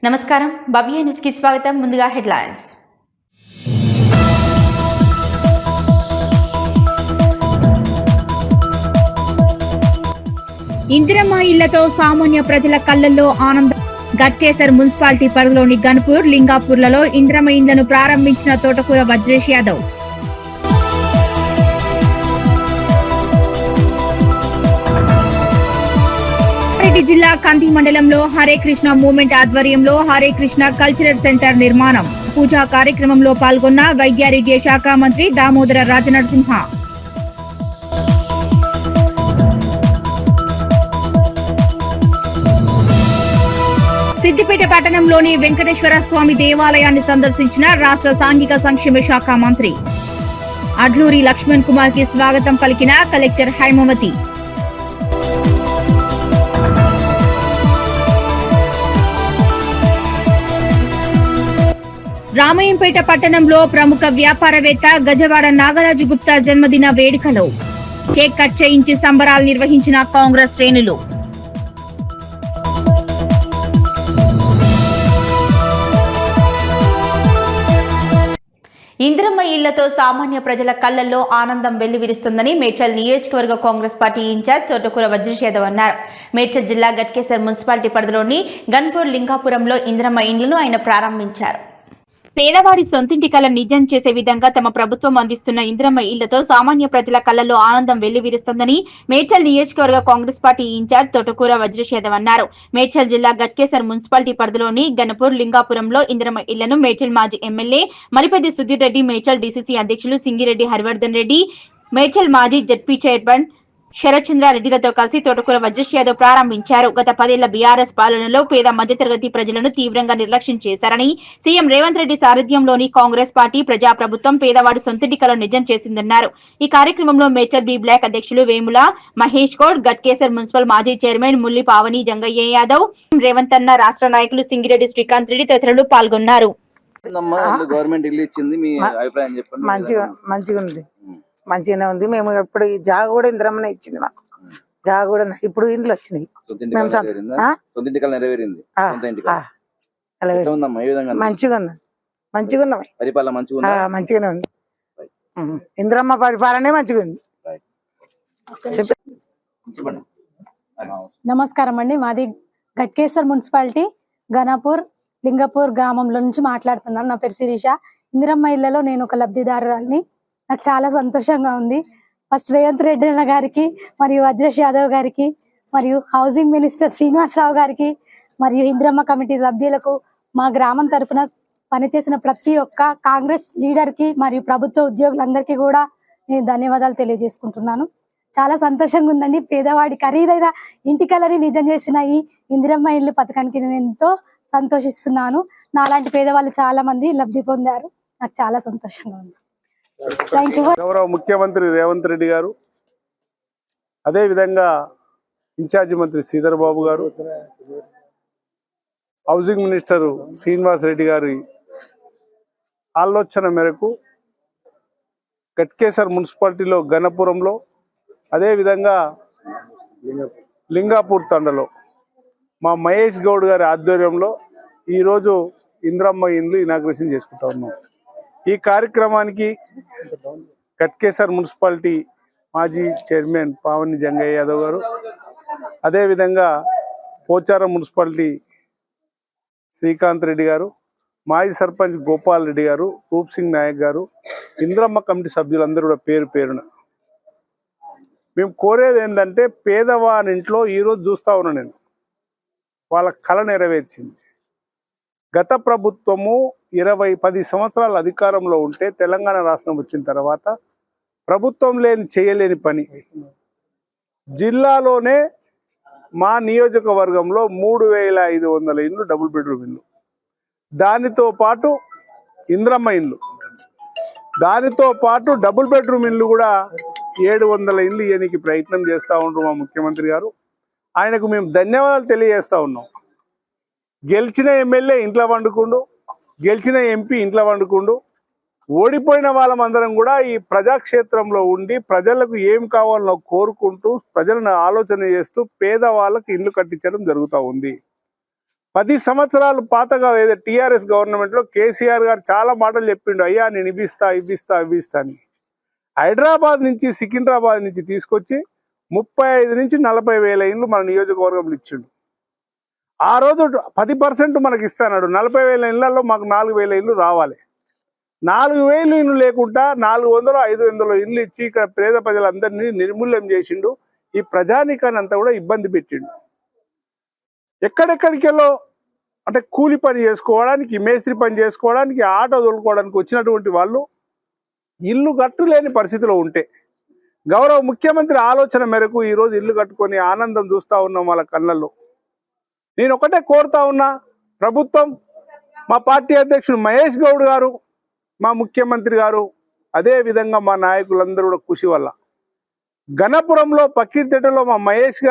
నమస్కారం భవ్య న్యూస్ కి స్వాగతం. ముందుగా హెడ్లైన్స్. ఇందిరమ్మ ఇళ్లతో సామాన్య ప్రజల కళ్లల్లో ఆనందం. గట్కేసర్ మున్సిపాలిటీ పరిధిలోని గన్పూర్, లింగాపూర్లలో ఇందిరమ్మ ఇండ్లను ప్రారంభించిన తోటకూర వజ్రేష్ యాదవ్. జిల్లా కంది మండలంలో హరే కృష్ణ మూవ్మెంట్ ఆధ్వర్యంలో హరే కృష్ణ కల్చరల్ సెంటర్ నిర్మాణం. పూజా కార్యక్రమంలో పాల్గొన్న వైద్యారోగ్య శాఖ మంత్రి దామోదర రాజనరసింహ. సిద్దిపేట పట్టణంలోని వెంకటేశ్వర స్వామి దేవాలయాన్ని సందర్శించిన రాష్ట్ర సాంఘిక సంక్షేమ శాఖ మంత్రి అడ్లూరి లక్ష్మణ్ కుమార్ కి స్వాగతం పలికిన కలెక్టర్ హైమవతి. రామయ్యంపేట పట్టణంలో ప్రముఖ వ్యాపారవేత్త గజవాడ నాగరాజు గుప్తా జన్మదిన వేడుకలో కేక్ కట్ చేయించి సంబరాలు నిర్వహించిన కాంగ్రెస్ శ్రేణులు. ఇందిరమ్మ ఇళ్లతో సామాన్య ప్రజల కళ్లల్లో ఆనందం వెల్లివిరుస్తుందని మేడ్చల్ నియోజకవర్గ కాంగ్రెస్ పార్టీ ఇన్ఛార్జ్ తోటకూర వజ్రేష్ యాదవ్ అన్నారు. మేడ్చల్ జిల్లా గట్కేసర్ మున్సిపాలిటీ పరిధిలోని గన్పూర్, లింగాపురంలో ఇందిరమ్మ ఇండ్లను ఆయన ప్రారంభించారు. పేదవాడి సొంతింటి కల నిజం చేసే విధంగా తమ ప్రభుత్వం అందిస్తున్న ఇందిరమ్మ ఇళ్లతో సామాన్య ప్రజల కళ్లలో ఆనందం వెల్లివిరుస్తుందని మేడ్చల్ నియోజకవర్గ కాంగ్రెస్ పార్టీ ఇన్ఛార్జ్ తోటకూర వజ్రేష్ యాదవ్ అన్నారు. మేడ్చల్ జిల్లా గట్కేసర్ మున్సిపాలిటీ పరిధిలోని గన్పూర్, లింగాపురంలో ఇందిరమ్మ ఇళ్లను మేడ్చల్ మాజీ ఎమ్మెల్యే మలిపెద్ది సుధీర్ రెడ్డి, మేడ్చల్ డీసీసీ అధ్యక్షులు సింగిరెడ్డి హరివర్ధన్ రెడ్డి, మేడ్చల్ మాజీ జడ్పీ చైర్మన్ శరత్చంద్రారెడ్డిలతో కలిసి తోటకూర వజ్రేష్ యాదవ్ ప్రారంభించారు. గత 10 ఏళ్ల బీఆర్ఎస్ పాలనలో పేద మధ్యతరగతి ప్రజలను తీవ్రంగా నిర్లక్ష్యం చేశారని, సీఎం రేవంత్ రెడ్డి సారథ్యంలోని కాంగ్రెస్ పార్టీ ప్రజాప్రభుత్వం పేదవాడి సొంతింటి కల నిజం చేసిందన్నారు. ఈ కార్యక్రమంలో మేడ్చల్ బి బ్లాక్ అధ్యక్షులు వేముల మహేష్ గౌడ్, గట్కేసర్ మున్సిపల్ మాజీ చైర్మన్ ముల్లి పావని జంగయ్య యాదవ్, రేవంత్ అన్న రాష్ట్ర నాయకులు సింగిరెడ్డి శ్రీకాంత్ రెడ్డి తదితరులు పాల్గొన్నారు. మంచిగానే ఉంది. మేము ఇప్పుడు ఈ జాగ కూడా ఇందిరమ్మనే ఇచ్చింది మాకు. జాగ కూడా ఇప్పుడు ఇంట్లో వచ్చినాయి. మంచిగా మంచిగానే ఉంది. ఇందిరమ్మ పరిపాలనే మంచిగా ఉంది. నమస్కారం అండి. మాది గట్కేసర్ మున్సిపాలిటీ గణపూర్, లింగపూర్ గ్రామంలో నుంచి మాట్లాడుతున్నాను. నా పేరు శిరీష. ఇందిరమ్మ ఇళ్లలో నేను ఒక లబ్ధిదారురాలిని. నాకు చాలా సంతోషంగా ఉంది. ఫస్ట్ రేవంత్ రెడ్డి అన్న గారికి, మరియు వజ్రేష్ యాదవ్ గారికి, మరియు హౌసింగ్ మినిస్టర్ శ్రీనివాసరావు గారికి, మరియు ఇందిరమ్మ కమిటీ సభ్యులకు, మా గ్రామం తరఫున పనిచేసిన ప్రతి ఒక్క కాంగ్రెస్ లీడర్ కి మరియు ప్రభుత్వ ఉద్యోగులందరికీ కూడా నేను ధన్యవాదాలు తెలియజేసుకుంటున్నాను. చాలా సంతోషంగా ఉందండి. పేదవాడి ఖరీదైన ఇంటికలని నిజం చేసిన ఈ ఇందిరమ్మ ఇల్లు పథకానికి నేను ఎంతో సంతోషిస్తున్నాను. నాలాంటి పేదవాళ్ళు చాలా మంది లబ్ధి పొందారు. నాకు చాలా సంతోషంగా ఉంది. గౌరవ ముఖ్యమంత్రి రేవంత్ రెడ్డి గారు, అదే విధంగా ఇన్ఛార్జి మంత్రి శ్రీధర్ బాబు గారు, హౌసింగ్ మినిస్టర్ శ్రీనివాస్ రెడ్డి గారి ఆలోచన మేరకు గట్కేసర్ మున్సిపాలిటీలో గణపురంలో, అదే విధంగా లింగాపూర్ తండలో మా మహేష్ గౌడ్ గారి ఆధ్వర్యంలో ఈరోజు ఇందిరమ్మ ఇండ్లు ఇనాగ్రేషన్ చేసుకుంటా ఉన్నాం. ఈ కార్యక్రమానికి గట్కేసర్ మున్సిపాలిటీ మాజీ చైర్మన్ పావని జంగయ్య యాదవ్ గారు, అదేవిధంగా పోచారం మున్సిపాలిటీ శ్రీకాంత్ రెడ్డి గారు, మాజీ సర్పంచ్ గోపాల్ రెడ్డి గారు, రూప్ సింగ్ నాయక్ గారు, ఇందిరమ్మ కమిటీ సభ్యులందరూ కూడా పేరు పేరున మేము కోరేది ఏంటంటే, పేదవాని ఇంట్లో ఈరోజు చూస్తా ఉన్నా నేను, వాళ్ళ కళ నెరవేర్చింది. గత ప్రభుత్వము 10 సంవత్సరాల అధికారంలో ఉంటే తెలంగాణ రాష్ట్రం వచ్చిన తర్వాత ప్రభుత్వం చేయలేని పని, జిల్లాలోనే మా నియోజకవర్గంలో 3500 ఇండ్లు డబుల్ బెడ్రూమ్ ఇండ్లు, దానితో పాటు ఇందిరమ్మ ఇండ్లు, దానితో పాటు డబుల్ బెడ్రూమ్ ఇండ్లు కూడా 700 ఇండ్లు ఇవ్వడానికి ప్రయత్నం చేస్తూ ఉంటారు మా ముఖ్యమంత్రి గారు. ఆయనకు మేము ధన్యవాదాలు తెలియజేస్తా ఉన్నాం. గెలిచిన ఎమ్మెల్యే ఇంట్లో వండుకుండు, గెలిచిన ఎంపీ ఇంట్లో వండుకుండు, ఓడిపోయిన వాళ్ళమందరం కూడా ఈ ప్రజాక్షేత్రంలో ఉండి ప్రజలకు ఏం కావాలో కోరుకుంటూ ప్రజలను ఆలోచన చేస్తూ పేదవాళ్ళకి ఇల్లు కట్టించడం జరుగుతూ ఉంది. 10 సంవత్సరాలు పాతగా ఏదో టీఆర్ఎస్ గవర్నమెంట్లో కేసీఆర్ గారు చాలా మాటలు చెప్పిండు, అయ్యా నేను ఇవ్విస్తా అని. హైదరాబాద్ నుంచి సికింద్రాబాద్ నుంచి తీసుకొచ్చి 35 నుంచి 40 వేల ఇండ్లు మన నియోజకవర్గంలో ఇచ్చిండు. ఆ రోజు 10% మనకి ఇస్తాడు. 40 వేల ఇళ్లలో మాకు 4 వేల ఇండ్లు రావాలి. 4 వేలు ఇండ్లు లేకుండా 400 500 ఇండ్లు ఇచ్చి ఇక్కడ పేద ప్రజలందరినీ నిర్మూల్యం చేసిండు. ఈ ప్రజానీకాన్ని అంతా కూడా ఇబ్బంది పెట్టిండు. ఎక్కడెక్కడికెళ్ళో అంటే కూలి పని చేసుకోవడానికి, మేస్త్రి పని చేసుకోవడానికి, ఆటో తోలుకోవడానికి వచ్చినటువంటి వాళ్ళు ఇల్లు కట్టులేని పరిస్థితిలో ఉంటే గౌరవ ముఖ్యమంత్రి ఆలోచన మేరకు ఈరోజు ఇల్లు కట్టుకొని ఆనందం చూస్తూ ఉన్నాం వాళ్ళ కళ్ళల్లో. నేను ఒకటే కోరుతా ఉన్నా, ప్రభుత్వం, మా పార్టీ అధ్యక్షుడు మహేష్ గౌడ్ గారు, మా ముఖ్యమంత్రి గారు, అదే విధంగా మా నాయకులందరూ కూడా కృషి వల్ల గణపురంలో పక్కీర్తెటలో మా మహేష్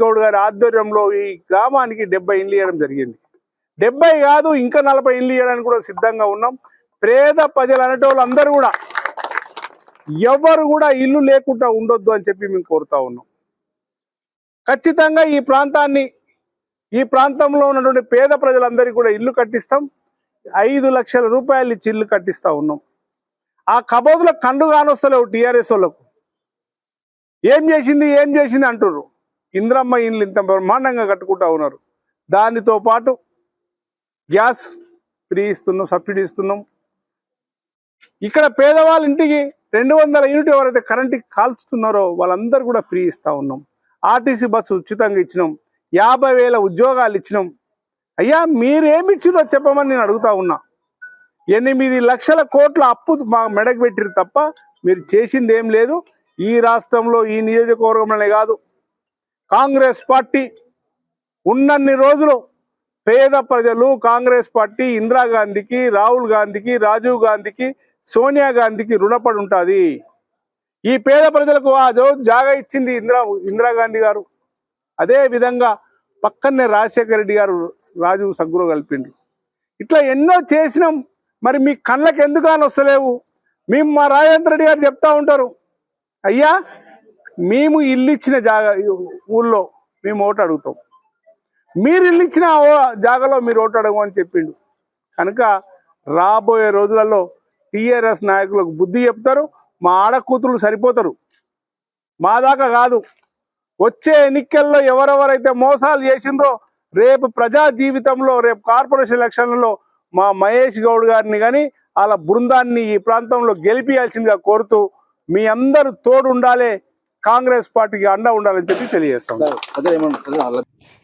గౌడ్ గారి ఆధ్వర్యంలో ఈ గ్రామానికి 70 ఇండ్లు ఇవ్వడం జరిగింది. 70 కాదు, ఇంకా 40 ఇండ్లు ఇవ్వడానికి కూడా సిద్ధంగా ఉన్నాం. పేద ప్రజలు అనేటోళ్ళు అందరూ కూడా ఎవరు కూడా ఇల్లు లేకుండా ఉండొద్దు అని చెప్పి మేము కోరుతా ఉన్నాం. ఖచ్చితంగా ఈ ప్రాంతంలో ఉన్నటువంటి పేద ప్రజలందరికీ కూడా ఇల్లు కట్టిస్తాం. 5 లక్షల రూపాయలు ఇచ్చి ఇల్లు కట్టిస్తా ఉన్నాం. ఆ కబోదుల కండు కానొస్తలేవు టీఆర్ఎస్ వాళ్ళకు. ఏం చేసింది అంటున్నారు. ఇంద్రమ్మ ఇండ్లు ఇంత బ్రహ్మాండంగా కట్టుకుంటా ఉన్నారు. దానితో పాటు గ్యాస్ ఫ్రీ ఇస్తున్నాం, సబ్సిడీ ఇస్తున్నాం. ఇక్కడ పేదవాళ్ళ ఇంటికి 200 యూనిట్ ఎవరైతే కరెంటుకి కాల్చుతున్నారో వాళ్ళందరూ కూడా ఫ్రీ ఇస్తా ఉన్నాం. ఆర్టీసీ బస్సు ఉచితంగా ఇచ్చినాం. 50,000 ఉద్యోగాలు ఇచ్చినాం. అయ్యా మీరేమి ఇచ్చినో చెప్పమని నేను అడుగుతా ఉన్నా. 8 లక్షల కోట్ల అప్పు మా మెడకు పెట్టిరు తప్ప మీరు చేసింది ఏం లేదు. ఈ రాష్ట్రంలో ఈ నియోజకవర్గంలోనే కాదు, కాంగ్రెస్ పార్టీ ఉన్నన్ని రోజులు పేద ప్రజలు కాంగ్రెస్ పార్టీ ఇందిరాగాంధీకి, రాహుల్ గాంధీకి, రాజీవ్ గాంధీకి, సోనియా గాంధీకి రుణపడి ఉంటుంది. ఈ పేద ప్రజలకు ఆ జాగా ఇచ్చింది ఇందిరాగాంధీ గారు. అదే విధంగా పక్కనే రాజశేఖర రెడ్డి గారు రాజీవ్ సగ్గులో కలిపిండు. ఇట్లా ఎన్నో చేసినాం. మరి మీ కళ్ళకి ఎందుకు అని వస్తలేవు? మేము మా రాజేంద్ర రెడ్డి గారు చెప్తా ఉంటారు, అయ్యా మేము ఇల్లు ఇచ్చిన ఊళ్ళో మేము ఓటు అడుగుతాం, మీరు ఇల్లు ఇచ్చిన జాగాలో మీరు ఓటు అడగమని చెప్పిండు. కనుక రాబోయే రోజులలో టీఆర్ఎస్ నాయకులకు బుద్ధి చెప్తారు. మా ఆడకూతులు సరిపోతారు, మా దాకా కాదు. వచ్చే ఎన్నికల్లో ఎవరెవరైతే మోసాలు చేసిండ్రో రేపు ప్రజా జీవితంలో, రేపు కార్పొరేషన్ ఎలక్షన్లలో మా మహేష్ గౌడ్ గారిని కానీ వాళ్ళ బృందాన్ని ఈ ప్రాంతంలో గెలిపియాల్సిందిగా కోరుతూ మీ అందరూ తోడు ఉండాలి, కాంగ్రెస్ పార్టీకి అండ ఉండాలని చెప్పి తెలియజేస్తాం.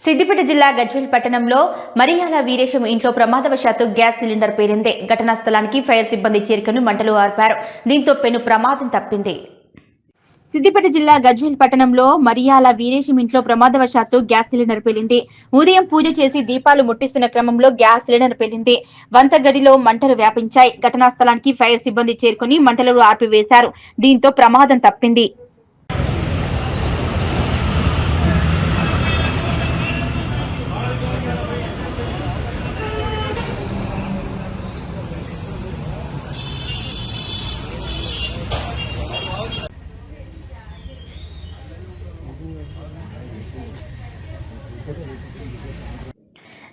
సిద్దిపేట జిల్లా గజ్వేల్ పట్టణంలో మరియాల వీరేశం ఇంట్లో ప్రమాదవశాత్తు గ్యాస్ సిలిండర్ పేలింది. ఘటనా స్థలానికి ఫైర్ సిబ్బంది చేరుకుని మంటలు ఆర్పారు. దీంతో పెను ప్రమాదం తప్పింది. సిద్దిపేట జిల్లా గజ్వేల్ పట్టణంలో మరియాల వీరేశం ఇంట్లో ప్రమాదవశాత్తు గ్యాస్ సిలిండర్ పేలింది. ఉదయం పూజ చేసి దీపాలు ముట్టిస్తున్న క్రమంలో గ్యాస్ సిలిండర్ పేలింది. వంతగడిలో మంటలు వ్యాపించాయి. ఘటనా స్థలానికి ఫైర్ సిబ్బంది చేరుకుని మంటలను ఆర్పివేశారు. దీంతో ప్రమాదం తప్పింది.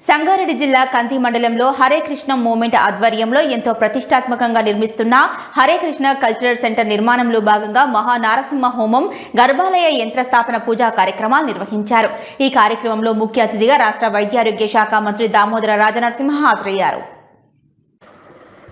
సంగారెడ్డి జిల్లా కంది మండలంలో హరే కృష్ణ మూవ్మెంట్ ఆధ్వర్యంలో ఎంతో ప్రతిష్టాత్మకంగా నిర్మిస్తున్న హరే కృష్ణ కల్చరల్ సెంటర్ నిర్మాణంలో భాగంగా మహానారసింహ హోమం, గర్భాలయ యంత్ర స్థాపన పూజా కార్యక్రమాలు నిర్వహించారు. ఈ కార్యక్రమంలో ముఖ్య అతిథిగా రాష్ట్ర వైద్యారోగ్య శాఖ మంత్రి దామోదర రాజనరసింహ హాజరయ్యారు.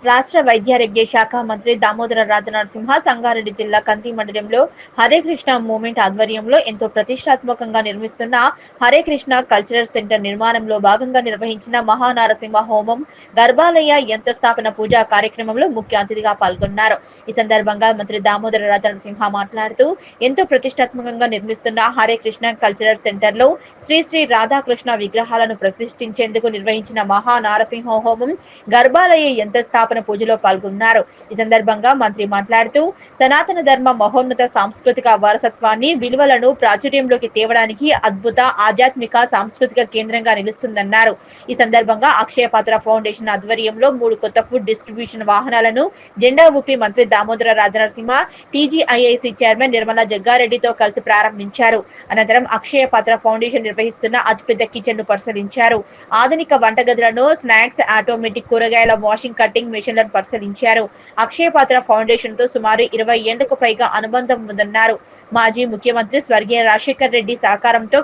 రాష్ట్ర వైద్యారోగ్య శాఖ మంత్రి దామోదర రాజనరసింహ సంగారెడ్డి జిల్లా కంది మండలంలో హరే కృష్ణ మూవ్మెంట్ ఆధ్వర్యంలో ఎంతో ప్రతిష్టాత్మకంగా నిర్మిస్తున్న హరే కృష్ణ కల్చరల్ సెంటర్ నిర్మాణంలో భాగంగా నిర్వహించిన మహానారసింహ హోమం, గర్భాలయ యంత్ర స్థాపన పూజా కార్యక్రమంలో ముఖ్య అతిథిగా పాల్గొన్నారు. ఈ సందర్భంగా మంత్రి దామోదర రాజనరసింహ మాట్లాడుతూ ఎంతో ప్రతిష్టాత్మకంగా నిర్మిస్తున్న హరే కృష్ణ కల్చరల్ సెంటర్ లో శ్రీ శ్రీ రాధాకృష్ణ విగ్రహాలను ప్రతిష్ఠించేందుకు నిర్వహించిన మహానారసింహ హోమం, గర్భాలయ యంత్ర స్థాపన శంకుస్థాపన పూజలో పాల్గొన్నారు. ఈ సందర్భంగా మంత్రి మాట్లాడుతూ సనాతన ధర్మ మహోన్నత సాంస్కృతిక వారసత్వాన్ని విలువలను ప్రాచుర్యంలోకి తేవడానికి అద్భుత ఆధ్యాత్మిక సాంస్కృతిక కేంద్రంగా నిలుస్తుందన్నారు. ఈ సందర్భంగా అక్షయ పాత్ర ఫౌండేషన్ ఆధ్వర్యంలో 3 కొత్త ఫుడ్ డిస్ట్రిబ్యూషన్ వాహనాలను జెండా ఊపి మంత్రి దామోదర రాజనరసింహ టీజీఐఐసి చైర్మన్ నిర్మలా జగ్గారెడ్డితో కలిసి ప్రారంభించారు. అనంతరం అక్షయ పాత్ర ఫౌండేషన్ నిర్వహిస్తున్న అతిపెద్ద కిచెన్ ను పరిశీలించారు. ఆధునిక వంటగదులను, స్నాక్స్, ఆటోమేటిక్ కూరగాయల వాషింగ్ కటింగ్ మెషిన్లను పరిశీలించారు. అక్షయ పాత్ర ఫౌండేషన్ తో సుమారు 20 ఏళ్లకు పైగా అనుబంధం ఉందన్నారు. మాజీ ముఖ్యమంత్రి స్వర్గీయ రాజశేఖర్ రెడ్డి సహకారంతో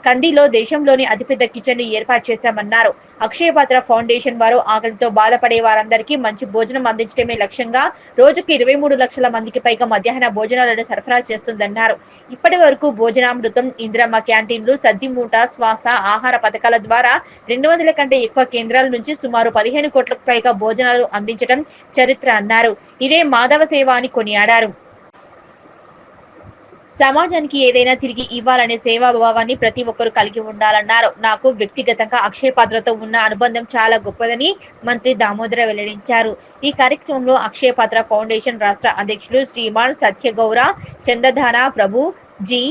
కందిలో దేశంలోని అతిపెద్ద కిచెన్ ను ఏర్పాటు చేశామన్నారు. అక్షయ పాత్ర ఫౌండేషన్ వారు ఆకలితో బాధపడే వారందరికీ మంచి భోజనం అందించడమే లక్ష్యంగా రోజుకి 23 లక్షల మందికి పైగా మధ్యాహ్న భోజనాలను సరఫరా చేస్తుందన్నారు. ఇప్పటి వరకు భోజనామృతం, ఇందిరమ్మ క్యాంటీన్లు, సద్ది మూట, శ్వాస ఆహార పథకాల ద్వారా 200 కంటే ఎక్కువ కేంద్రాల నుంచి సుమారు 15 కోట్లకు పైగా భోజనాలు అందించడం చరిత్ర అన్నారు. ఇదే మాధవ సేవ అని కొనియాడారు. సమాజానికి ఏదైనా తిరిగి ఇవ్వాలనే సేవాభావాన్ని ప్రతి ఒక్కరూ కలిగి ఉండాలన్నారు. నాకు వ్యక్తిగతంగా అక్షయ పాత్రతో ఉన్న అనుబంధం చాలా గొప్పదని మంత్రి దామోదర వెల్లడించారు. ఈ కార్యక్రమంలో అక్షయ పాత్ర ఫౌండేషన్ రాష్ట్ర అధ్యక్షులు శ్రీమాన్ సత్యగౌర చందధాన ప్రభు జీ,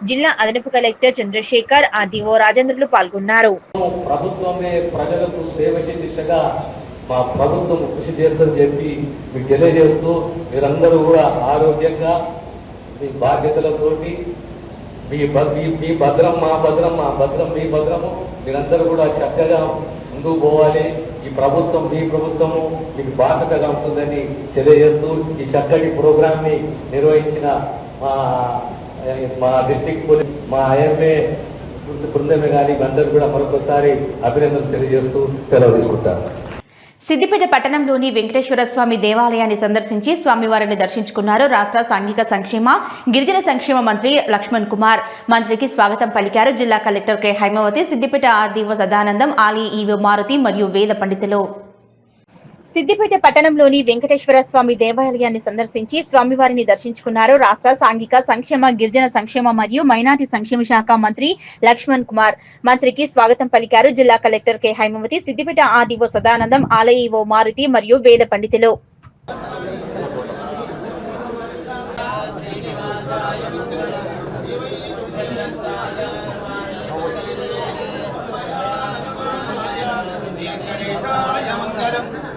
జిల్లా అదనపు కలెక్టర్ చంద్రశేఖర్, ఆర్డీఓ రాజేంద్రులు పాల్గొన్నారు. ప్రభుత్వమే ప్రజలకు సేవ చేసేదిగా మా ప్రభుత్వం కృషి చేస్తుందని చెప్పి మీకు తెలియజేస్తూ మీరందరూ కూడా ఆరోగ్యంగా మీ బాధ్యతలతోటి మీ భద్రం మా భద్రం, మా భద్రం మీ భద్రము, మీరందరూ కూడా చక్కగా ముందుకు పోవాలి. ఈ ప్రభుత్వం మీ ప్రభుత్వము మీకు బాధ్యతగా ఉంటుందని తెలియజేస్తూ ఈ చక్కటి ప్రోగ్రామ్ ని నిర్వహించిన మా డిస్ట్రిక్ట్ పోలీస్, మా ఐఎంఏ బృందమే కానీ అందరూ కూడా మరొకసారి అభినందనలు తెలియజేస్తూ సెలవు తీసుకుంటారు. సిద్దిపేట పట్టణంలోని వెంకటేశ్వర స్వామి దేవాలయాన్ని సందర్శించి స్వామివారిని దర్శించుకున్నారు రాష్ట్ర సాంఘిక సంక్షేమ, గిరిజన సంక్షేమ మంత్రి లక్ష్మణ్ కుమార్. మంత్రికి స్వాగతం పలికారు జిల్లా collector K Haimavathi, Siddipet RDO Sadanandam, ఆలయ ఈవో మారుతి మరియు వేద పండితులు. సిద్దిపేట పట్టణంలోని వెంకటేశ్వర స్వామి దేవాలయాన్ని సందర్శించి స్వామివారిని దర్శించుకున్నారు రాష్ట్ర సాంఘిక సంక్షేమ, గిరిజన సంక్షేమ మరియు మైనార్టీ సంక్షేమ శాఖ మంత్రి లక్ష్మణ్ కుమార్. మంత్రికి స్వాగతం పలికారు జిల్లా collector K Haimavathi, Siddipet RDO Sadanandam, ఆలయ ఈవో మారుతి మరియు వేద పండితులు.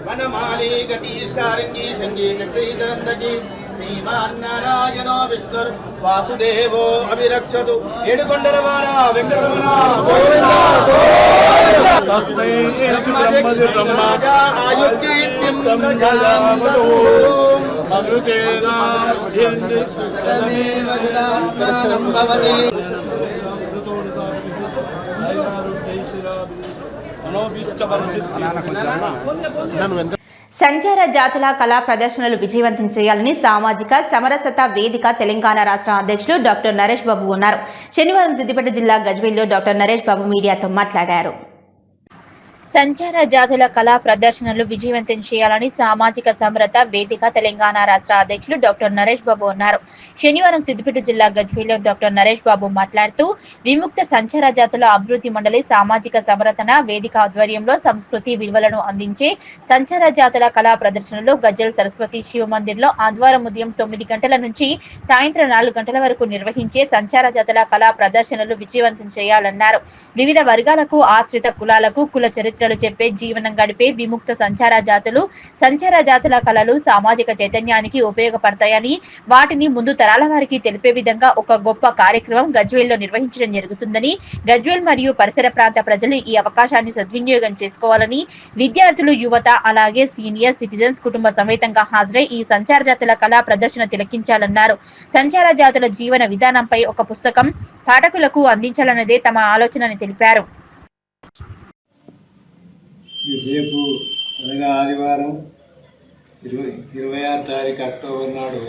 वनमाली गति सारंगी संगीत क्रीडनंदकी श्रीमान नारायणो विष्णुर वासुदेवो अभिरक्षतु एडुकोंडरवाण वेंकटरमण गोविंदा तस्मै ब्रह्मजा आयुक्तित्यं प्रजामतो अमृतेना भुजन्ति सतमेव जनात्मानं भवति సంచార జాతుల కళా ప్రదర్శనలు విజయవంతం చేయాలని సామాజిక సమరసత వేదిక తెలంగాణ రాష్ట్ర అధ్యక్షులు డాక్టర్ నరేష్ బాబు అన్నారు. శనివారం సిద్దిపేట జిల్లా గజ్వేల్లో డాక్టర్ నరేష్ బాబు మీడియాతో మాట్లాడారు. సంచార జాతుల కళా ప్రదర్శనలు విజయవంతం చేయాలని సామాజిక సమరత వేదిక తెలంగాణ రాష్ట్ర అధ్యక్షులు డాక్టర్ నరేష్ బాబు అన్నారు. శనివారం సిద్దిపేట జిల్లా గజ్వేల్లో డాక్టర్ నరేష్ బాబు మాట్లాడుతూ విముక్త సంచార జాతుల అభివృద్ధి మండలి సామాజిక సమరతన వేదిక ఆధ్వర్యంలో సంస్కృతి విలువలను అందించే సంచార జాతుల కళా ప్రదర్శనలు గజ్వేల్ సరస్వతి శివ మందిర్లో ఆదివారం ఉదయం 9 గంటల నుంచి సాయంత్రం 4 గంటల వరకు నిర్వహించే సంచార జాతుల కళా ప్రదర్శనలు విజయవంతం చేయాలన్నారు. వివిధ వర్గాలకు, ఆశ్రిత కులాలకు కుల చరిత్రలు చెప్పే, జీవనం గడిపే విముక్త సంచార జాతుల కళలు సామాజిక చైతన్యానికి ఉపయోగపడతాయని, వాటిని ముందు తరాల వారికి తెలిపే విధంగా ఒక గొప్ప కార్యక్రమం గజ్వేల్లో నిర్వహించడం జరుగుతుందని, గజ్వేల్ మరియు పరిసర ప్రాంత ప్రజలు ఈ అవకాశాన్ని సద్వినియోగం చేసుకోవాలని, విద్యార్థులు, యువత అలాగే సీనియర్ సిటిజన్స్ కుటుంబ సమేతంగా హాజరై ఈ సంచార జాతుల కళా ప్రదర్శన తిలకించాలన్నారు. సంచార జాతుల జీవన విధానంపై ఒక పుస్తకం పాఠకులకు అందించాలన్నదే తమ ఆలోచనని తెలిపారు. రేపు అనగా ఆదివారం 26 తారీఖు అక్టోబర్ నాడు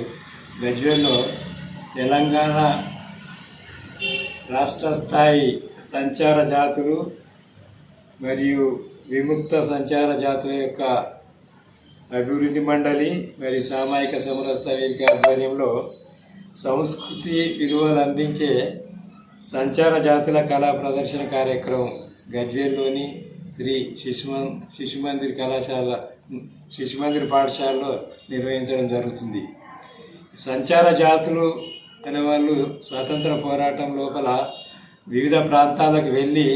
గజ్వేల్లో తెలంగాణ రాష్ట్ర స్థాయి సంచార జాతులు మరియు విముక్త సంచార జాతుల యొక్క అభివృద్ధి మండలి మరియు సామాజిక సమరసత వేదిక ఆధ్వర్యంలో సంస్కృతి విలువలు అందించే సంచార జాతుల కళా ప్రదర్శన కార్యక్రమం గజ్వేల్లోని శ్రీ శిశుమందిర్ కళాశాల శిశు మందిర్ పాఠశాలలో నిర్వహించడం జరుగుతుంది. సంచార జాతులు అనేవాళ్ళు స్వాతంత్ర పోరాటం లోపల వివిధ ప్రాంతాలకు వెళ్ళి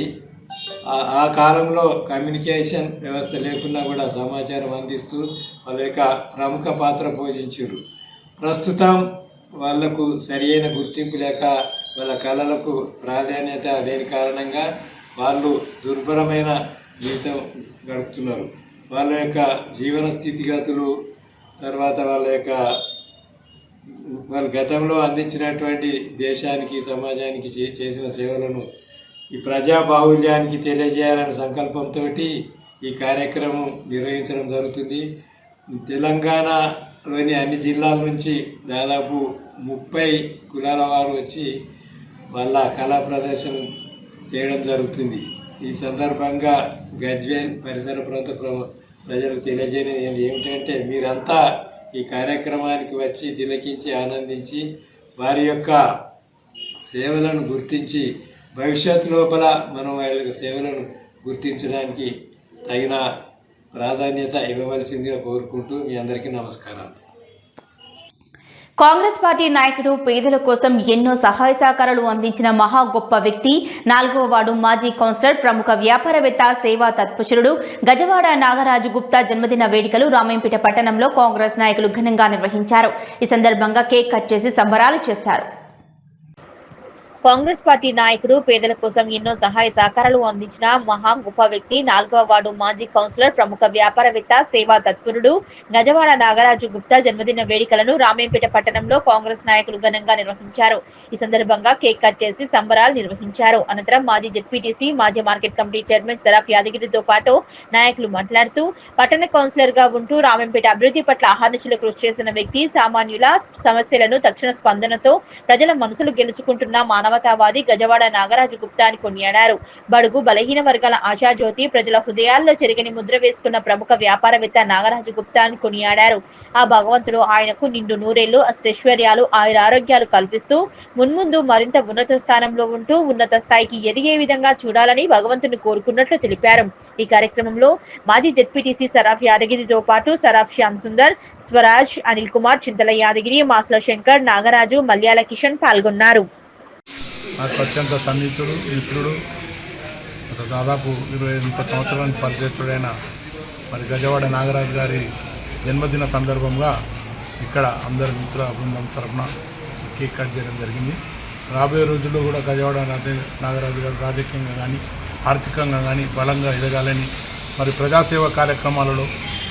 ఆ కాలంలో కమ్యూనికేషన్ వ్యవస్థ లేకున్నా కూడా సమాచారం అందిస్తూ వాళ్ళ యొక్క ప్రముఖ పాత్ర పోషించారు. ప్రస్తుతం వాళ్లకు సరియైన గుర్తింపు లేక వాళ్ళ కళలకు ప్రాధాన్యత లేని కారణంగా వాళ్ళు దుర్భరమైన జీవితం గడుపుతున్నారు. వాళ్ళ యొక్క జీవన స్థితిగతులు, తర్వాత వాళ్ళు గతంలో అందించినటువంటి దేశానికి సమాజానికి చేసిన సేవలను ఈ ప్రజా బాహుళ్యానికి తెలియజేయాలనే సంకల్పంతో ఈ కార్యక్రమం నిర్వహించడం జరుగుతుంది. తెలంగాణలోని అన్ని జిల్లాల నుంచి దాదాపు 30 కులాల వారు వచ్చి వాళ్ళ కళా ప్రదర్శన చేయడం జరుగుతుంది. ఈ సందర్భంగా గజ్వేల్ పరిసర ప్రాంత ప్రజలకు తెలియజేయడం ఏమిటంటే, మీరంతా ఈ కార్యక్రమానికి వచ్చి తిలకించి ఆనందించి వారి యొక్క సేవలను గుర్తించి భవిష్యత్తు లోపల మనం వారి యొక్క సేవలను గుర్తించడానికి తగిన ప్రాధాన్యత ఇవ్వవలసిందిగా కోరుకుంటూ మీ అందరికీ నమస్కారాలు. కాంగ్రెస్ పార్టీ నాయకుడు పేదల కోసం ఎన్నో సహాయ సహకారాలు అందించిన మహా గొప్ప వ్యక్తి 4వ వార్డు మాజీ కౌన్సిలర్, ప్రముఖ వ్యాపారవేత్త, సేవా తత్పురుషుడు గజవాడ నాగరాజు గుప్తా జన్మదిన వేడుకలు రామాయంపేట పట్టణంలో కాంగ్రెస్ నాయకులు ఘనంగా నిర్వహించారు. ఈ సందర్భంగా కేక్ కట్ చేసి సంబరాలు చేశారు. కాంగ్రెస్ పార్టీ నాయకుడు పేదల కోసం ఎన్నో సహాయ సహకారాలు అందించిన మహా గొప్ప వ్యక్తి 4వ వార్డు మాజీ కౌన్సిలర్, ప్రముఖ వ్యాపారవేత్త, సేవా తత్పరుడు గజవాడ నాగరాజు గుప్తా జన్మదిన వేడుకలను రామాయంపేట పట్టణంలో కాంగ్రెస్ నాయకులు ఘనంగా నిర్వహించారు. ఈ సందర్భంగా కేక్ కట్ చేసి సంబరాలు నిర్వహించారు. అనంతరం మాజీ జెడ్పీటీసీ, మాజీ మార్కెట్ కమిటీ చైర్మన్ సరాఫ్ యాదగిరితో పాటు నాయకులు మాట్లాడుతూ, పట్టణ కౌన్సిలర్ గా ఉంటూ రామాయంపేట అభివృద్ధి పట్ల అహర్నిశలు కృషి చేసిన వ్యక్తి, సామాన్యుల సమస్యలను తక్షణ స్పందనతో ప్రజల మనసులు గెలుచుకుంటున్న మానవతావాది గజవాడ నాగరాజు గుప్తా అని కొనియాడారు. బడుగు బలహీన వర్గాల ఆశాజ్యోతి, ప్రజల హృదయాల్లో చెరిగని ముద్ర వేసుకున్న ప్రముఖ వ్యాపారవేత్త నాగరాజు గుప్తా అని కొనియాడారు. ఆ భగవంతుడు ఆయనకు నిండు నూరేళ్లు అష్టైశ్వర్యాలు, ఆయురారోగ్యాలు కల్పిస్తూ మున్ముందు మరింత ఉన్నత స్థానంలో ఉంటూ ఉన్నత స్థాయికి ఎదిగే విధంగా చూడాలని భగవంతుని కోరుకున్నట్లు తెలిపారు. ఈ కార్యక్రమంలో మాజీ జెడ్పీటీసీ సరాఫ్ యాదగిరితో పాటు సరాఫ్ శ్యామ్ సుందర్, స్వరాజ్, అనిల్ కుమార్, చింతల యాదగిరి, మాసుల శంకర్, నాగరాజు, మల్యాల కిషన్ పాల్గొన్నారు. నాకు అత్యంత సన్నిహితుడు, మిత్రుడు, దాదాపు 25-30 సంవత్సరానికి పరిచయతుడైన మరి గజవాడ నాగరాజు గారి జన్మదిన సందర్భంగా ఇక్కడ అందరి మిత్ర బృందం తరఫున కేక్ కట్ చేయడం జరిగింది. రాబోయే రోజుల్లో కూడా గజవాడ నాగరాజు గారు రాజకీయంగా కానీ ఆర్థికంగా కానీ బలంగా ఎదగాలని, మరి ప్రజాసేవ కార్యక్రమాలలో,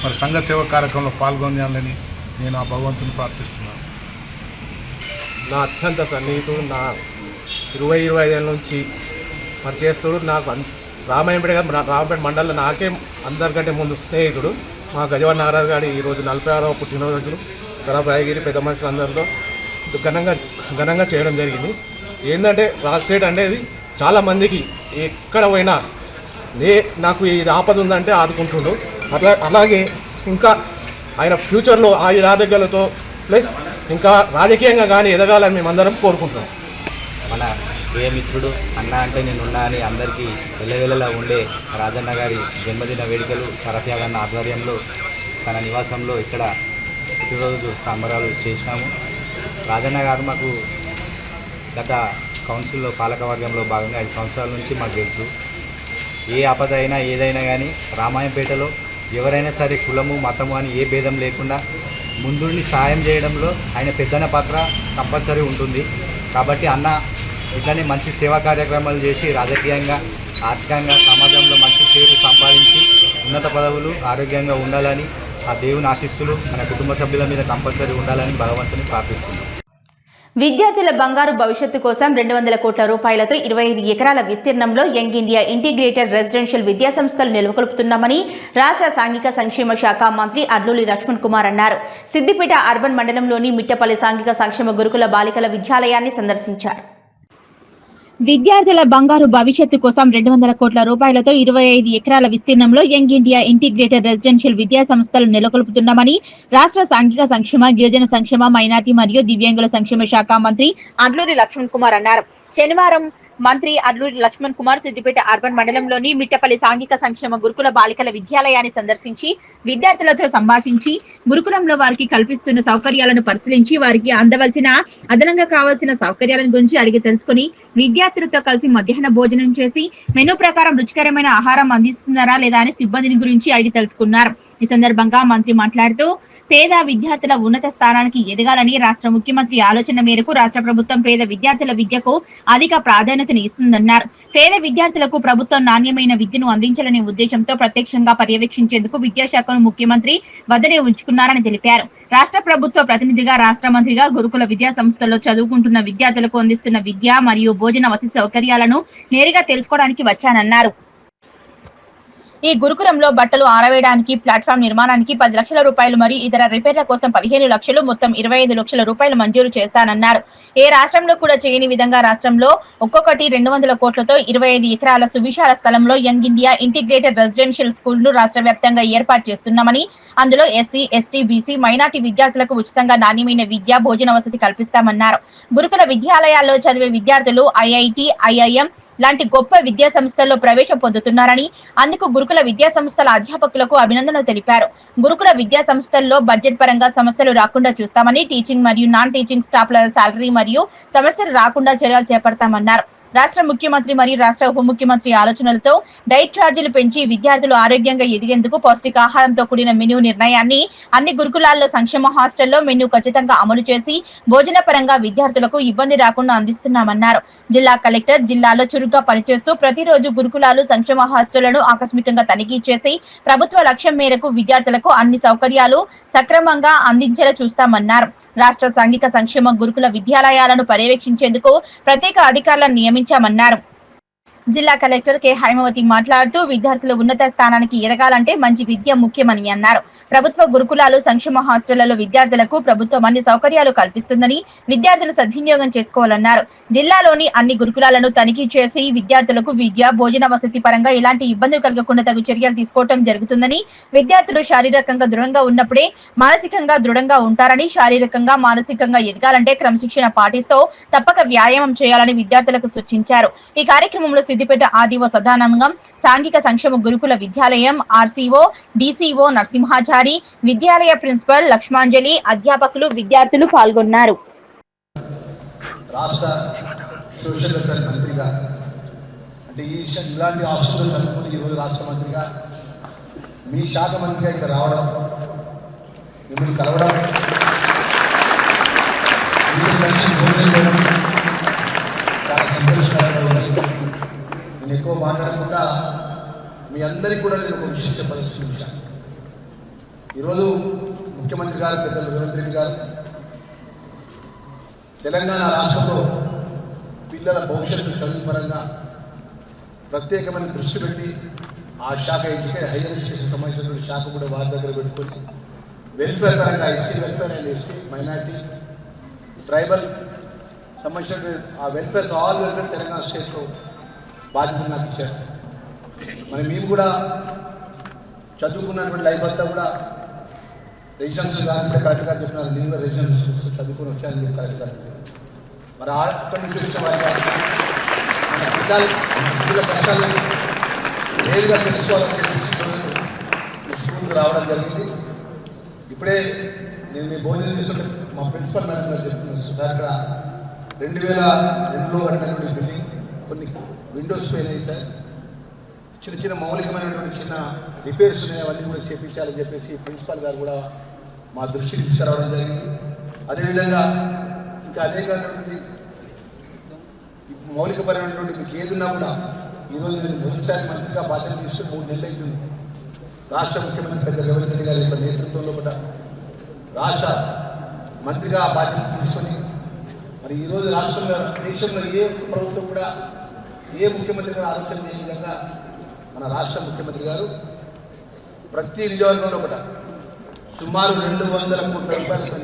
మరి సంఘ సేవ కార్యక్రమంలో పాల్గొనాలని నేను ఆ భగవంతుని ప్రార్థిస్తున్నాను. నా అత్యంత సన్నిహితుడు, నా 20-25 ఏళ్ళ నుంచి పరిచయస్తుడు, నాకు రామాయంపేట మండలంలో నాకే అందరికంటే ముందు స్నేహితుడు మా గజవాడ నాగరాజు గారి ఈరోజు 46వ పుట్టినరోజులు సరాఫ్ యాదగిరి పెద్ద మనుషులందరితో ఘనంగా చేయడం జరిగింది. ఏంటంటే రాజశేఖర్ అనేది చాలామందికి ఎక్కడ పోయినా నాకు ఇది ఆపద ఉందంటే ఆదుకుంటుండు. అలాగే ఇంకా ఆయన ఫ్యూచర్లో ఆయురారోగ్యాలతో ప్లస్ ఇంకా రాజకీయంగా కానీ ఎదగాలని మేమందరం కోరుకుంటున్నాం. మన ప్రియమిత్రుడు అన్న అంటే నేనున్నా అని అందరికీ వెల్లవెల్లలా ఉండే రాజన్న గారి జన్మదిన వేడుకలు సరఫ్ యాదన్న ఆధ్వర్యంలో తన నివాసంలో ఇక్కడ పుట్టినరోజు సంబరాలు చేసినాము. రాజన్న గారు మాకు గత కౌన్సిల్లో పాలకవర్గంలో భాగంగా 5 సంవత్సరాల నుంచి మాకు తెలుసు. ఏ ఆపద అయినా ఏదైనా కానీ రామాయంపేటలో ఎవరైనా సరే కులము మతము అని ఏ భేదం లేకుండా ముందుండి సాయం చేయడంలో ఆయన పెద్దన్న పాత్ర కంపల్సరీ ఉంటుంది. కాబట్టి అన్న ఇట్లనే మంచి సేవా కార్యక్రమాలు చేసి రాజకీయంగా, ఆర్థికంగా సమాజంలో మంచి పేరు సంపాదించి ఉన్నత పదవులు, ఆరోగ్యంగా ఉండాలని, ఆ దేవుని ఆశీస్సులు మన కుటుంబ సభ్యుల మీద కంపల్సరీ ఉండాలని భగవంతుని ప్రార్థిస్తున్నాం. విద్యార్థుల బంగారు భవిష్యత్తు కోసం 200 కోట్ల రూపాయలతో 25 ఎకరాల విస్తీర్ణంలో యంగ్ ఇండియా ఇంటిగ్రేటెడ్ రెసిడెన్షియల్ విద్యాసంస్థలు నెలకొల్పుతున్నామని రాష్ట్ర సాంఘిక సంక్షేమ శాఖ మంత్రి అడ్లూరి లక్ష్మణ్ కుమార్ అన్నారు. సిద్దిపేట అర్బన్ మండలంలోని మిట్టపల్లి సాంఘిక సంక్షేమ గురుకుల బాలికల విద్యాలయాన్ని సందర్శించారు. విద్యార్థుల బంగారు భవిష్యత్తు కోసం 200 కోట్ల రూపాయలతో 25 ఎకరాల విస్తీర్ణంలో యంగ్ ఇండియా ఇంటిగ్రేటెడ్ రెసిడెన్షియల్ విద్యా సంస్థలు నెలకొల్పుతున్నామని రాష్ట్ర సాంఘిక సంక్షేమ, గిరిజన సంక్షేమ, మైనార్టీ మరియు దివ్యాంగుల సంక్షేమ శాఖ మంత్రి అడ్లూరి లక్ష్మణ్ కుమార్ అన్నారు. శనివారం మంత్రి అల్లూరి లక్ష్మణ్ కుమార్ సిద్దిపేట అర్బన్ మండలంలోని మిట్టపల్లి సాంఘిక సంక్షేమ గురుకుల బాలికల విద్యాలయాన్ని సందర్శించి విద్యార్థులతో సంభాషించి గురుకులంలో వారికి కల్పిస్తున్న సౌకర్యాలను పరిశీలించి వారికి అందవలసిన అదనంగా కావాల్సిన సౌకర్యాల గురించి అడిగి తెలుసుకుని విద్యార్థులతో కలిసి మధ్యాహ్న భోజనం చేసి మెనూ ప్రకారం రుచికరమైన ఆహారం అందిస్తున్నారా లేదా అని సిబ్బందిని గురించి అడిగి తెలుసుకున్నారు. ఈ సందర్భంగా మంత్రి మాట్లాడుతూ పేద విద్యార్థుల ఉన్నత స్థానానికి ఎదగాలని రాష్ట్ర ముఖ్యమంత్రి ఆలోచన మేరకు రాష్ట్ర ప్రభుత్వం పేద విద్యార్థుల విద్యకు అధిక ప్రాధాన్యతను ఇస్తుందన్నారు. పేద విద్యార్థులకు ప్రభుత్వం నాణ్యమైన విద్యను అందించాలనే ఉద్దేశంతో ప్రత్యక్షంగా పర్యవేక్షించేందుకు విద్యాశాఖను ముఖ్యమంత్రి వద్దనే ఉంచుకున్నారని తెలిపారు. రాష్ట్ర ప్రభుత్వ ప్రతినిధిగా రాష్ట్ర మంత్రిగా గురుకుల విద్యా సంస్థల్లో చదువుకుంటున్న విద్యార్థులకు అందిస్తున్న విద్య మరియు భోజన వసతి సౌకర్యాలను నేరుగా తెలుసుకోవడానికి వచ్చానన్నారు. ఈ గురుకులంలో బట్టలు ఆరవేయడానికి, ప్లాట్ఫామ్ నిర్మాణానికి 10 లక్షల రూపాయలు మరియు ఇతర రిపేర్ల కోసం 15 లక్షలు, మొత్తం 25 లక్షల రూపాయలు మంజూరు చేస్తానన్నారు. ఏ రాష్ట్రంలో కూడా చేయని విధంగా రాష్ట్రంలో ఒక్కొక్కటి 200 కోట్లతో 25 ఎకరాల సువిశాల స్థలంలో young India integrated residential school ను రాష్ట్ర వ్యాప్తంగా ఏర్పాటు చేస్తున్నామని, అందులో ఎస్సీ, ఎస్టీ, బీసీ, మైనార్టీ విద్యార్థులకు ఉచితంగా నాణ్యమైన విద్య, భోజన వసతి కల్పిస్తామన్నారు. గురుకుల విద్యాలయాల్లో చదివే విద్యార్థులు ఐఐటి, ఐఐఎం లాంటి గొప్ప విద్యా సంస్థల్లో ప్రవేశం పొందుతున్నారని, అందుకు గురుకుల విద్యా సంస్థల అధ్యాపకులకు అభినందనలు తెలిపారు. గురుకుల విద్యా సంస్థల్లో బడ్జెట్ పరంగా సమస్యలు రాకుండా చూస్తామని, టీచింగ్ మరియు నాన్ టీచింగ్ స్టాఫ్ల సాలరీ మరియు సమస్యలు రాకుండా చర్యలు చేపడతామన్నారు. రాష్ట్ర ముఖ్యమంత్రి మరియు రాష్ట్ర ఉప ముఖ్యమంత్రి ఆలోచనలతో డైట్ ఛార్జీలు పెంచి విద్యార్థులు ఆరోగ్యంగా ఎదిగేందుకు పౌష్టికాహారంతో కూడిన మెనూ నిర్ణయాన్ని అన్ని గురుకులాల్లో సంక్షేమ హాస్టల్లో మెనూ ఖచ్చితంగా అమలు చేసి భోజన పరంగా విద్యార్థులకు ఇబ్బంది రాకుండా అందిస్తున్నామన్నారు. జిల్లా కలెక్టర్ జిల్లాలో చురుగ్గా పనిచేస్తూ ప్రతిరోజు గురుకులాలు, సంక్షేమ హాస్టళ్లను ఆకస్మికంగా తనిఖీ చేసి ప్రభుత్వ లక్ష్యం మేరకు విద్యార్థులకు అన్ని సౌకర్యాలు సక్రమంగా అందించేలా చూస్తామన్నారు. రాష్ట్ర సాంఘిక సంక్షేమ గురుకుల విద్యాలయాలను పర్యవేక్షించేందుకు ప్రత్యేక అధికారులను నియమించామన్నారు. జిల్లా కలెక్టర్ కె హైమవతి మాట్లాడుతూ విద్యార్థులు ఉన్నత స్థానానికి ఎదగాలంటే మంచి విద్య ముఖ్యమని అన్నారు. ప్రభుత్వ గురుకులాలు, సంక్షేమ హాస్టళ్లలో విద్యార్థులకు ప్రభుత్వం అన్ని సౌకర్యాలు కల్పిస్తుందని విద్యార్థులు సద్వినియోగం చేసుకోవాలన్నారు. జిల్లాలోని అన్ని గురుకులాలను తనిఖీ చేసి విద్యార్థులకు విద్య, భోజన వసతి పరంగా ఎలాంటి ఇబ్బందులు కలగకుండా తగు చర్యలు తీసుకోవడం జరుగుతుందని, విద్యార్థులు శారీరకంగా దృఢంగా ఉన్నప్పుడే మానసికంగా దృఢంగా ఉంటారని, శారీరకంగా మానసికంగా ఎదగాలంటే క్రమశిక్షణ పాటిస్తూ తప్పక వ్యాయామం చేయాలని విద్యార్థులకు సూచించారు. ఈ కార్యక్రమంలో సిద్దిపేట ఆదిఓ సదానందం, సాంఘిక సంక్షేమ గురుకుల విద్యాలయం ఆర్సీఓ, డీసీఓ నరసింహాచారి, విద్యాలయ ప్రిన్సిపల్ లక్ష్మాంజలి, అధ్యాపకులు, విద్యార్థులు పాల్గొన్నారు. రాష్ట్ర సోషల్ వెల్ఫేర్ మంత్రిగా అంటే ఇలాంటి హాస్టల్ కలుపుకొని ఈరోజు రాష్ట్ర మంత్రిగా మీ శాఖ మంత్రిగా ఇక్కడ రావడం, మిమ్మల్ని కలవడం, మంచి భోజనం చేయడం చాలా సంతోషకరంగా ఉంది. నేను ఎక్కువ మాట్లాడకుండా మీ అందరికీ కూడా నేను ఒక విషయం చెప్పదలుచుకున్న ఈరోజు ముఖ్యమంత్రి గారు, పెద్దలు రేవంత్ రెడ్డి గారు తెలంగాణ రాష్ట్రంలో పిల్లల భవిష్యత్తు చదువు పరంగా ప్రత్యేకమైన దృష్టి పెట్టి ఆ శాఖ హైయర్ ఎడ్యుకేషన్ సంబంధించినటువంటి శాఖ కూడా వారి దగ్గర పెట్టుకొని వెల్ఫేర్ పరంగా SC welfare and ST, minority, tribal సంబంధించిన ఆ వెల్ఫేర్, ఆల్ వెల్ఫేర్ తెలంగాణ స్టేట్లో బాధ్యత నాకు ఇచ్చారు. మరి మేము కూడా చదువుకున్నటువంటి లైఫ్ అంతా కూడా రెసిడెన్స్ గారు కరెక్ట్ గారు చెప్పినారు, నేను కూడా రెసిడెన్స్ చదువుకొని వచ్చాను చెప్పి కరెక్ట్ గారు. మరి అక్కడి నుంచి వచ్చిన వారిగా మన పిల్లల కష్టాలను నేరుగా తెలుసుకోవాలని చెప్పేసి స్కూల్కి రావడం జరిగింది. ఇప్పుడే నేను మీ భోజనం చేస్తుంటే మా ప్రిన్సిపల్ మేడం గారు చెప్తున్నాను, సుధాకర్ 2002లో కట్టినటువంటి బిల్డింగ్ కొన్ని విండోస్ పోయినాయి సార్, చిన్న చిన్న మౌలికమైనటువంటి చిన్న రిపేర్స్ ఉన్నాయి, అవన్నీ కూడా చేయించాలని చెప్పేసి ప్రిన్సిపాల్ గారు కూడా మా దృష్టికి తీసుకురావడం జరిగింది. అదేవిధంగా ఇంకా అనేకమైనటువంటి మౌలికపరమైనటువంటి మీకు ఏదున్నా కూడా ఈరోజు నేను మొదటిసారి మంత్రిగా బాధ్యత తీసుకుని 3 నెలలు అవుతుంది. రాష్ట్ర ముఖ్యమంత్రి పెద్ద రేవంత్ రెడ్డి గారి యొక్క నేతృత్వంలో కూడా రాష్ట్ర మంత్రిగా బాధ్యత తీసుకొని మరి ఈరోజు రాష్ట్రంలో, దేశంలో ఏ ప్రభుత్వం కూడా ఏ ముఖ్యమంత్రి గారు ఆలోచన చేసే విధంగా మన రాష్ట్ర ముఖ్యమంత్రి గారు ప్రతి నియోజకవర్గంలో కూడా సుమారు 200 కోట్ల రూపాయలతో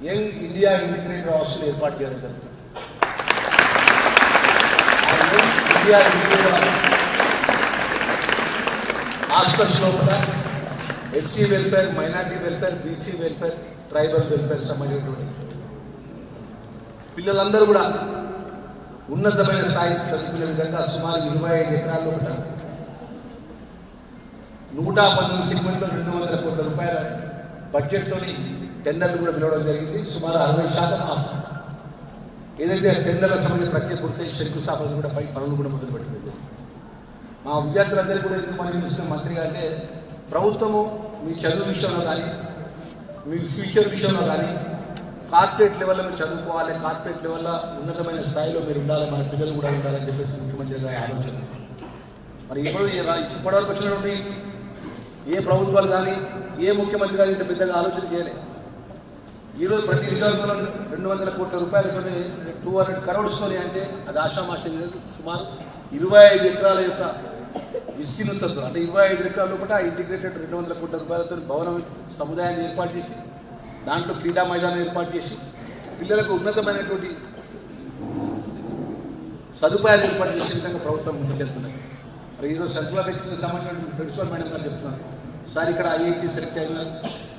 యంగ్ ఇండియా ఇంటిగ్రేటెడ్ హాస్టల్ ఏర్పాటు చేయడం జరుగుతుంది. ఇండియా ఇంటిగ్రేటెడ్ హాస్టల్స్లో కూడా SC welfare, minority welfare, BC welfare, tribal welfare సంబంధించినటువంటి పిల్లలందరూ కూడా ఉన్నతమైన స్థాయి చదువుకునే విధంగా సుమారు 25 ఎకరాల్లో 119 సెగ్మెంట్లో 200 కోట్ల రూపాయల బడ్జెట్తో టెండర్లు కూడా పిలవడం జరిగింది. సుమారు 60% ఏదైతే టెండర్ల సంబంధించిన ప్రక్రియ పూర్తి శంకుస్థాపన కూడా పై పనులు కూడా మొదలుపెట్టింది. మా విద్యార్థులందరూ కూడా ఎందుకు మనం చూస్తున్న మంత్రిగా అంటే ప్రభుత్వము మీ చదువు విషయంలో కానీ మీ ఫ్యూచర్ విషయంలో కానీ కార్పొరేట్ లెవెల్లో మీరు చదువుకోవాలి, కార్పొరేట్ లెవెల్లో ఉన్నతమైన స్థాయిలో మీరు ఉండాలి, మన పిల్లలు కూడా ఉండాలని చెప్పేసి ముఖ్యమంత్రి గారి ఆలోచన. మరి ఇప్పటివరకు వచ్చినటువంటి ఏ ప్రభుత్వాలు కానీ ఏ ముఖ్యమంత్రి కానీ ఇంత పెద్దగా ఆలోచన చేయలేదు. ఈరోజు ప్రతి నియోజకవర్గంలో 200 కోట్ల రూపాయలతో 200 crores అంటే అది ఆషామాషి లేదు. సుమారు 25 ఎకరాల యొక్క విస్తీర్ణతతో అంటే 25 ఎకరాల లోపల ఇంటిగ్రేటెడ్ 200 కోట్ల రూపాయలతో భవనం సముదాయాన్ని ఏర్పాటు చేసి దాంట్లో క్రీడా మైదానం ఏర్పాటు చేసి పిల్లలకు ఉన్నతమైనటువంటి సదుపాయాలు ఏర్పాటు చేసే విధంగా ప్రభుత్వం ముందుకెళ్తున్నారు. మరి ఈరోజు సెంట్రల్ ఎలక్షన్కి సంబంధించిన ప్రిన్సిపల్ మేడం గారు చెప్తున్నారు, సార్ ఇక్కడ ఐఐటి సెలెక్ట్ అయినారు,